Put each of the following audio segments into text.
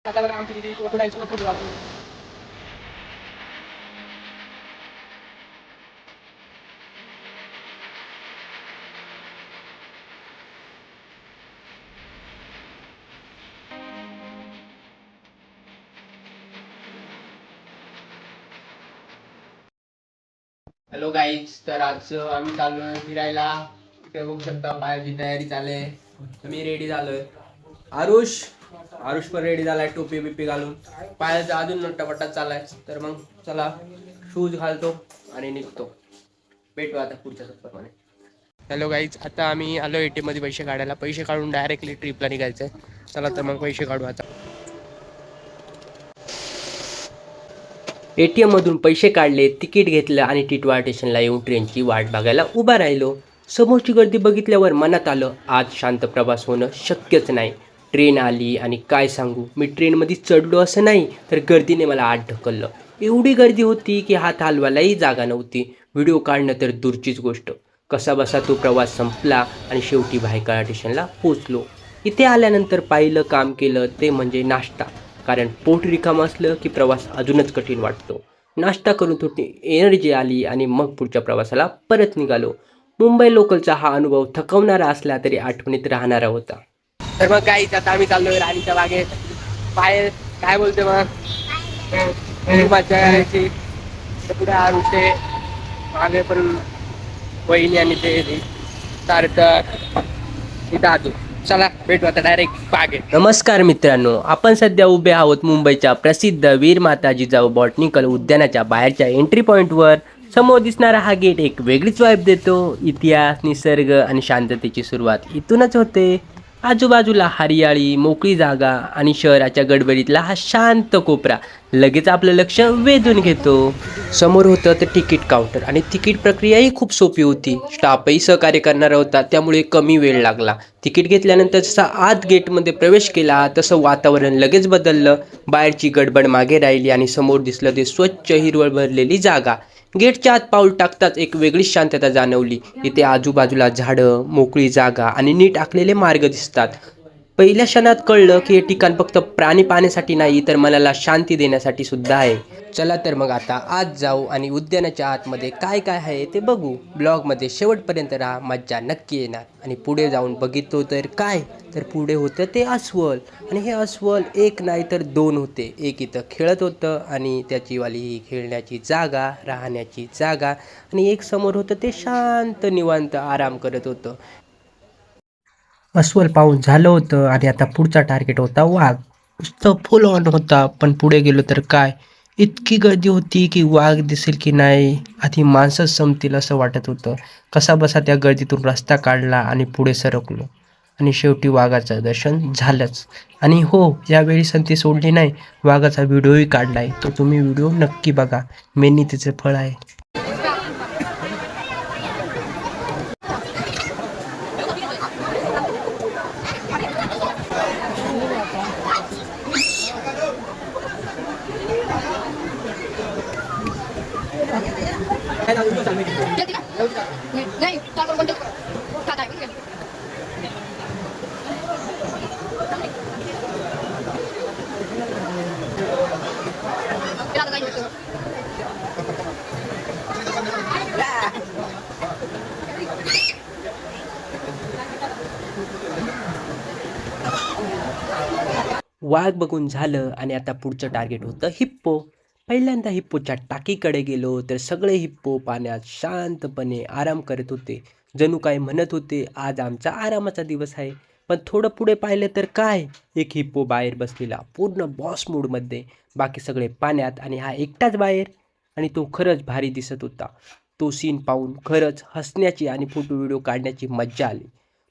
Hello guys, तर आज आम्ही चाललोय फिरायला. इथे बघू शकता बाहेरची तयारी चालू आहे. मी रेडी झालोय. आरुष आरुष पण रेडी झालाय, टोपी बिपी घालून. पायाचा अजून नट्टापट्टा चाललाय. तर मग चला शूज घालतो आणि निघतो. भेटू आता पुढच्या सप्ताहामध्ये. हॅलो गाईज, आता आम्ही आलो ATM मध्ये पैसे काढायला. पैसे काढून डायरेक्टली ट्रिपला निघायचंय. चला तर मग पैसे काढू आता. ATM मधून पैसे काढले, तिकीट घेतलं आणि टिटवाळा स्टेशनला येऊन ट्रेनची वाट बघायला उभा राहिलो. समोरची गर्दी बघितल्यावर मनात आलं, आज शांत प्रवास होणं शक्यच नाही. ट्रेन आली आणि काय सांगू, मी ट्रेनमध्ये चढलो असं नाही, तर गर्दीने मला आत ढकललं. एवढी गर्दी होती की हात हलवायलाही जागा नव्हती. व्हिडिओ काढणं तर दूरचीच गोष्ट. कसा बसा तो प्रवास संपला आणि शेवटी भायखळा स्टेशनला पोचलो. इथे आल्यानंतर पहिलं काम केलं ते म्हणजे नाश्ता. कारण पोट रिकामं असलं की प्रवास अजूनच कठीण वाटतो. नाश्ता करून थोडी एनर्जी आली आणि मग पुढच्या प्रवासाला परत निघालो. मुंबई लोकलचा हा अनुभव थकवणारा असला तरी आठवणीत राहणारा होता. तर मग काहीच आता आम्ही चाललोय राणीच्या बागेत. बाहेर काय बोलते मग मजा करायची. पुढे आरुषे मागे पण वहिनी आणि ते सार्थक इथं आजू. चला भेटू आता डायरेक्ट बागेत. नमस्कार मित्रांनो, आपण सध्या उभे आहोत मुंबईच्या प्रसिद्ध वीर माता जिजाऊ बॉटनिकल उद्यानाच्या बाहेरच्या एंट्री पॉईंटवर. समोर दिसणारा हा गेट एक वेगळीच वाईब देतो. इतिहास, निसर्ग आणि शांततेची सुरुवात इथूनच होते. आजूबाजूला हरियाळी, मोकळी जागा आणि शहराच्या गडबडीतला हा शांत कोपरा लगेच आपलं लक्ष वेधून घेतो. समोर होतं तर तिकीट काउंटर आणि तिकीट प्रक्रियाही खूप सोपी होती. स्टाफही सहकार्य करणारा होता, त्यामुळे कमी वेळ लागला. तिकीट घेतल्यानंतर जसा आत गेटमध्ये प्रवेश केला तसं वातावरण लगेच बदललं. बाहेरची गडबड मागे राहिली आणि समोर दिसलं ते स्वच्छ हिरवळ भरलेली जागा. गेटच्या आत पाऊल टाकताच एक वेगळीच शांतता जाणवली. इथे आजूबाजूला झाडं, मोकळी जागा आणि नीट आखलेले मार्ग दिसतात. पहिल्या क्षणात कळलं की हे ठिकाण फक्त प्राणी पाहण्यासाठी नाही, तर मनाला शांती देण्यासाठी सुद्धा आहे. चला तर मग आता आत जाऊ आणि उद्यानाच्या आतमध्ये काय काय आहे ते बघू. ब्लॉगमध्ये शेवटपर्यंत राहा, मज्जा नक्की येणार. आणि पुढे जाऊन बघितलो तर काय, तर पुढे होतं ते अस्वल. आणि हे अस्वल एक नाही तर दोन होते. एक इथं खेळत होतं आणि त्याची वाली खेळण्याची जागा, राहण्याची जागा, आणि एक समोर होतं ते शांत निवांत आराम करत होतं. अस्वल पाऊस झालं होतं आणि आता पुढचा टार्गेट होता वाघ. नुसतं फुल ऑन होता, पण पुढे गेलो तर काय, इतकी गर्दी होती की वाघ दिसेल की नाही आधी माणसंच संपतील असं वाटत होतं. कसा बसा त्या गर्दीतून रस्ता काढला आणि पुढे सरकलो आणि शेवटी वाघाचं दर्शन झालंच. आणि हो, यावेळी संधी सोडली नाही, वाघाचा व्हिडिओही काढलाय, तो तुम्ही व्हिडिओ नक्की बघा. मेहनतीचे फळ आहे. वाघ बघून झालं आणि आता पुढचं टार्गेट होतं हिप्पो. पहिल्यांदा हिप्पोच्या टाकीकडे गेलो तर सगळे हिप्पो पाण्यात शांतपणे आराम करत होते. जणू काय म्हणत होते, आज आमचा आरामाचा दिवस आहे. पण थोडं पुढे पाहिलं तर काय, एक हिप्पो बाहेर बसलेला पूर्ण बॉस मूडमध्ये. बाकी सगळे पाण्यात आणि हा एकटाच बाहेर. आणि तो खरंच भारी दिसत होता. तो सीन पाहून खरंच हसण्याची आणि फोटो व्हिडिओ काढण्याची मज्जा आली.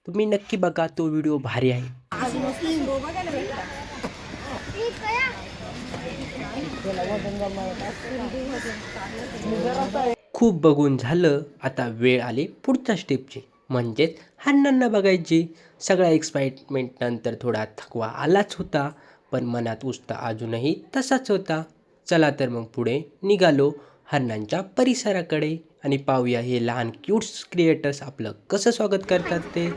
तुम्ही नक्की बघा, तो व्हिडिओ भारी आहे. खूप बघून झालं, आता वेळ आली पुढच्या स्टेपची, म्हणजेच हरणांना बघायची. सगळ्या एक्साइटमेंट नंतर थोडा थकवा आलाच होता, पण मनात उत्साह अजूनही तसाच होता. चला तर मग पुढे निघालो हरणांच्या परिसराकडे आणि पाहूया हे लहान क्यूट्स क्रिएटर्स आपलं कसं स्वागत करतात ते.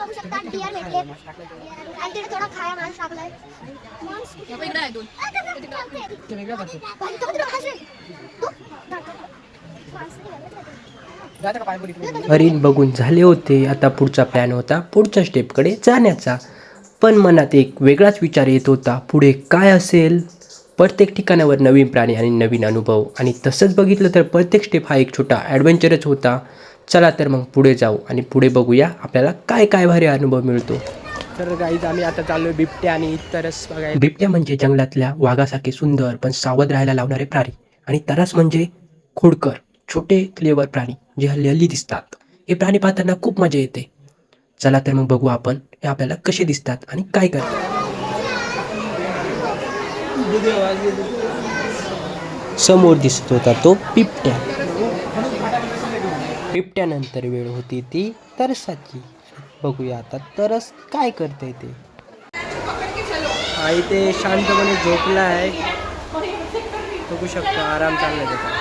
बघू शकता डिअर भेटले आणि तिथे थोडा खाया माणूस टाकलाय. हरिण बघून झाले होते. आता पुढचा प्लॅन होता पुढच्या स्टेपकडे जाण्याचा. पण मनात एक वेगळाच विचार येत होता, पुढे काय असेल. प्रत्येक ठिकाणावर नवीन प्राणी आणि नवीन अनुभव, आणि तसंच बघितलं तर प्रत्येक स्टेप हा एक छोटा ॲडव्हेंचरच होता. चला तर मग पुढे जाऊ आणि पुढे बघूया आपल्याला काय काय भारी अनुभव मिळतो. तर गाईज आम्ही आता चाललोय बिबट्या आणि तरस बघायला. बिबट्या म्हणजे जंगलातल्या वाघासारखे सुंदर पण सावध राहायला लावणारे प्राणी, आणि तरस म्हणजे खोडकर छोटे क्लेवर प्राणी जे हल्ली हल्ली दिसतात. हे प्राणी पाहताना खूप मजा येते. चला तर मग बघू आपण हे आपल्याला कसे दिसतात आणि काय करतात. समोर दिसत होता तो बिबट्या. बिबट्यानंतर वेळ होती ती तरसाची. बघूया आता तरस काय करते ते. हा इथे शांतपणे झोपला आहे, बघू शकता आराम चाललाय त्याचा.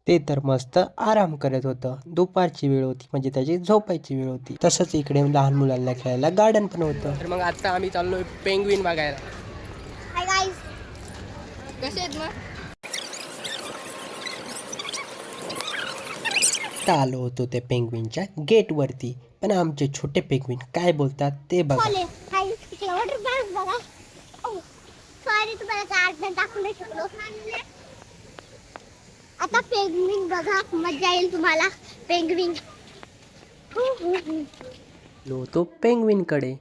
ते तर मस्त आराम करत होतं. दुपारची वेळ होती म्हणजे त्याची झोपायची वेळ होती. तसंच इकडे लहान मुलांना खेळायला गार्डन पण होतं. तर मग आता आम्ही चाललोय पेंग्विन बघायला. हाय गाईज, कसे आहेत मग? आता आलो होतो त्या पेंग्विनच्या गेट वरती, पण आमचे छोटे पेंग्विन काय बोलतात ते बघा. हाय वॉटर पार्क बघा. सॉरी तुम्हाला गार्डन दाखवू नाही शकलो. आता पेंग्विन बघा, मजा येईल तुम्हाला. पेंग्विन तो पेंग्विनकडे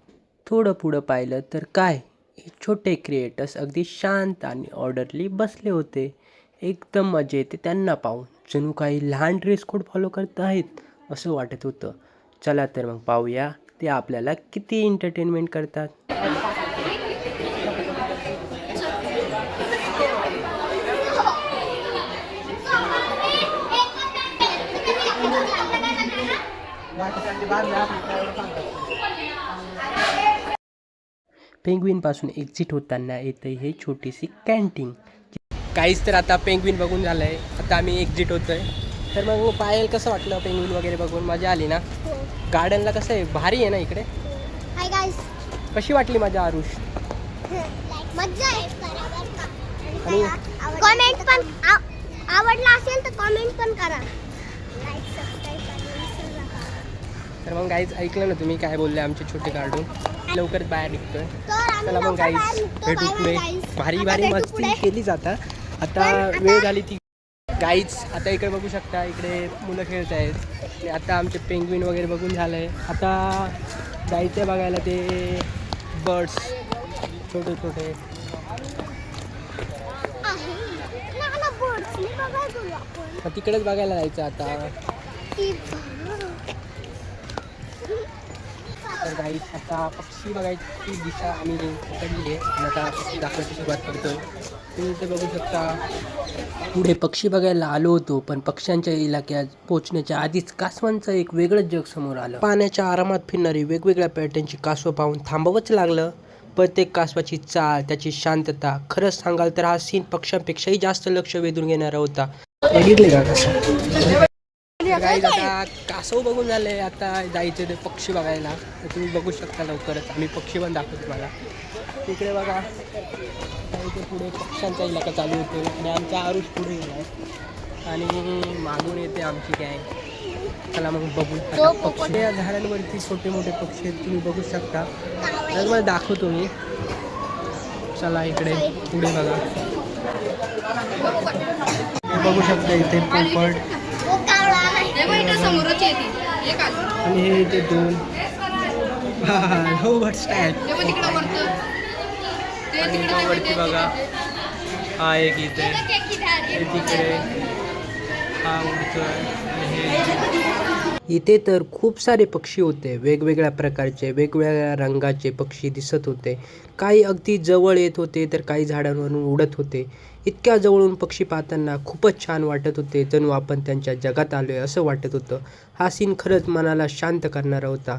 थोडं पुढं पाहिलं तर काय, हे छोटे क्रिएटर्स अगदी शांत आणि ऑर्डरली बसले होते. एकदम मजा येते त्यांना पाहून, जणू काही लहान ड्रेस कोड फॉलो करत आहेत असं वाटत होतं. चला तर मग पाहूया ते आपल्याला किती एंटरटेनमेंट करतात. पेंग्विन पासून एक्झिट होताना येते हे छोटीशी कॅन्टीन. काहीच तर आता पेंग्विन बघून झालंय, आता आम्ही एक्झिट होतोय. तर मग पायल कसं वाटलं पेंग्विन वगैरे बघून, मजा आली ना? गार्डनला कसं आहे, भारी आहे ना इकडे. हाय गाईज, कशी वाटली मजा आरुष? मजा आहे. आणि कमेंट पण आवडला असेल तर कमेंट पण करा. लाईक सबस्क्राईब तर मग गाईज ऐकलं ना तुम्ही काय बोलले आमचे छोटे कार्टून. लवकरच बाहेर निघतोय. तर चला मग गाईज भेटू पुढे. भारी भारी मस्ती केली जातात. आता वेळ झाली ती गाईज. आता इकडे बघू शकता, इकडे मुलं खेळत आहेत. आणि आता आमचे पेंग्विन वगैरे बघून झालंय. आता जायचं बघायला ते बर्ड्स छोटे छोटे. मग तिकडेच बघायला जायचं आता. तर गाईज आता पक्षी बघायची दिशा आम्ही पकडली आहे आणि आता पक्षी दाखवायची सुरुवात करतोय. तुम्ही इथे बघू शकता पुढे पक्षी बघायला आलो होतो, पण पक्ष्यांच्या इलाक्यात पोहोचण्याच्या आधीच कासवांचं एक वेगळंच जग समोर आलं. पाण्याच्या आरामात फिरणारी वेगवेगळ्या पॅटर्नची कासवं पाहून थांबावंच लागलं. प्रत्येक कासवाची चाल, त्याची शांतता, खरंच सांगाल तर हा सीन पक्ष्यांपेक्षाही जास्त लक्ष वेधून घेणारा होता. बघितले का कसं गाईज. आता कासव बघून झाले, आता जायचे ते पक्षी बघायला. तर तुम्ही बघू शकता लवकरच आम्ही पक्षी पण दाखवतो तुम्हाला. तिकडे बघा, इथे पुढे पक्ष्यांचा इलाका चालू होतो आणि आमचा आरुष पुढे गेला आणि मागून येते आमची गँग. चला मग बघू आता पक्षी. या झाडांवरती छोटे मोठे पक्षी आहेत, तुम्ही बघू शकता. तर मला दाखवतो मी. चला इकडे पुढे बघा, बघू शकता इथे पोपट आणि हे इथे दोन वरती बघा. हा एक इथे, तिकडे हा उडतोय. इथे तर खूप सारे पक्षी होते, वेगवेगळ्या प्रकारचे वेगवेगळ्या रंगाचे पक्षी दिसत होते. काही अगदी जवळ येत होते तर काही झाडांवरून उडत होते. इतक्या जवळून पक्षी पाहताना खूपच छान वाटत होते, जणू आपण त्यांच्या जगात आलोय असं वाटत होतं. हा सीन खरंच मनाला शांत करणारा होता.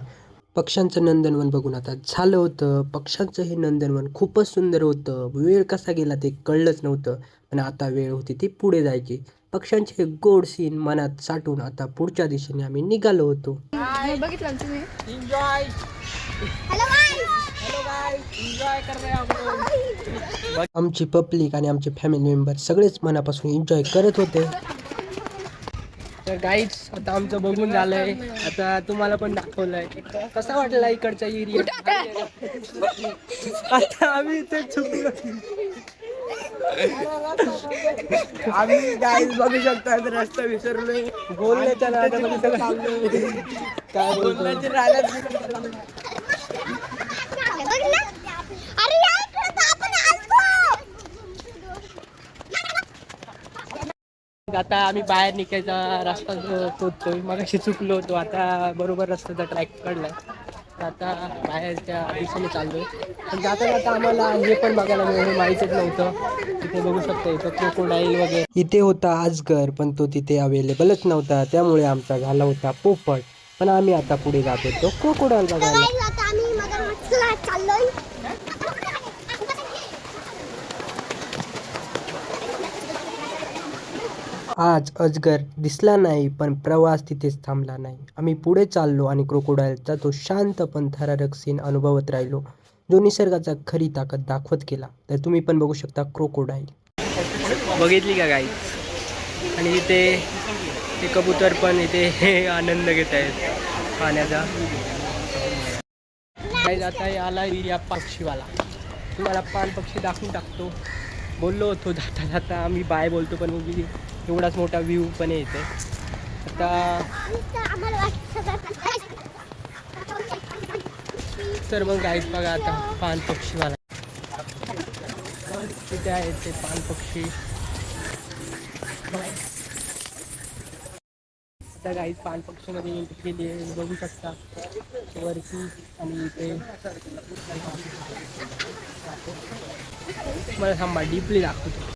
पक्ष्यांचं नंदनवन बघून आता झालं होतं. पक्ष्यांचं हे नंदनवन खूपच सुंदर होतं. वेळ कसा गेला ते कळलंच नव्हतं. आणि आता वेळ होती ती पुढे जायची. पक्ष्यांचे गोड सीन मनात साठवून आता पुढच्या दिशेने आम्ही निघालो होतो. बघितलं ना तुम्ही. आमची पब्लिक आणि आमचे फॅमिली मेंबर सगळेच मनापासून एन्जॉय करत होते. तर गाईज आता आमचं बघून झालंय, आता तुम्हाला पण दाखवलंय कसा वाटला इकडचा एरिया. आता आम्ही इथे चुकलो. आम्ही गाईज बघू शकता रस्ता विसरलोय. बोलण्याच्या नादामध्ये सगळं काय बोलण्याचे अरे या इकडे तर आपण आलतो. आता आम्ही बाहेर निघायचा रस्ता शोधतोय. मगाशी चुकलो होतो, आता बरोबर रस्त्याचा ट्रॅक काढलाय. आता बाहेरच्या दिशेने चाललोय. पण जाता जाता आम्हाला हे पण बघायला मिळालं, माहीतच नव्हतं. तिथे बघू शकता इथं क्रोकोडाईल वगैरे. इथे होता अजगर, पण तो तिथे अवेलेबलच नव्हता, त्यामुळे आमचा झाला होता पोपट. पण आम्ही आता पुढे जात होतो क्रोकोडाईल बघायला. आता आम्ही मगरमच्छला चाललोय. आज अजगर दिसला नाही, पण प्रवास तिथेच थांबला नाही. आम्ही पुढे चाललो आणि क्रोकोडाईलचा तो शांत पण थरारक सीन अनुभवत राहिलो, जो निसर्गाचा खरी ताकद दाखवत गेला. तर तुम्ही पण बघू शकता क्रोकोडाईल. बघितली का गाई? आणि इथे ते कबूतर पण इथे हे आनंद घेत आहेत पाण्याचा. काही आता आला एरिया पक्षीवाला. तुम्हाला पान पक्षी दाखवून टाकतो. बोललो होतो जाता जाता आम्ही बाय बोलतो, पण उगी एवढाच मोठा व्ह्यू पण येते. आता तर मग गाईड बघा आता पान पक्षीवाला तिथे आहेत ते पान पक्षी. आता गाईड पान पक्षीमध्ये गेली आहे, बघू शकता वरती. आणि इथे मला थांबा डीपली दाखवतो.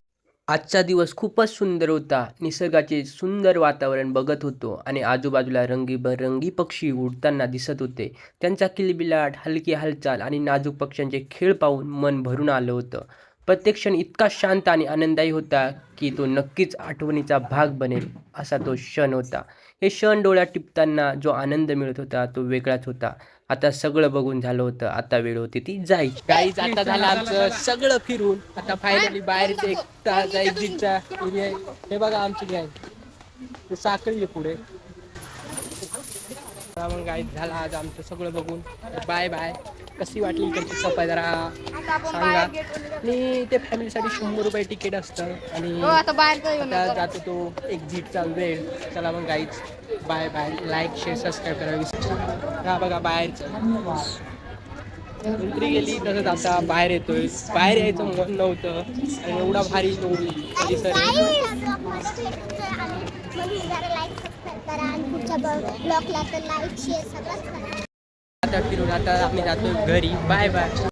आजचा दिवस खूपच सुंदर होता. निसर्गाचे सुंदर वातावरण बघत होतो आणि आजूबाजूला रंगीबेरंगी पक्षी उडताना दिसत होते. त्यांचा किलबिलाट, हलकी हालचाल आणि नाजूक पक्ष्यांचे खेळ पाहून मन भरून आलं होतं. प्रत्येक क्षण इतका शांत आणि आनंददायी होता की तो नक्कीच आठवणीचा भाग बनेल असा तो क्षण होता. हे क्षण डोळ्यात टिपताना जो आनंद मिळत होता तो वेगळाच होता. आता सगळं बघून झालं होतं, आता वेळ होती ती जायची. गाईज आता झालं आमचं सगळं फिरून. आता फायनली बाहेर एक्झिटचा एरिया आहे. हे बघा आमची गॅंग ते साखळी आहे पुढे. मग गाईज झालं आज आमचं सगळं बघून. Bye bye. कशी वाटली इकडची सफाई जरा सांगा. आणि ते फॅमिलीसाठी 100 रुपये तिकीट असतं. आणि आता जातो तो एक्झिटचा वेळ. चला मग guys bye bye. Like share subscribe करा विसरू. हा बघा बाहेरचं एंट्री गेली तसंच आता बाहेर येतोय. बाहेर यायचं मन नव्हतं आणि एवढा भारी तो परिसर आहे. आता फिरून आता आम्ही जातो घरी. Bye bye.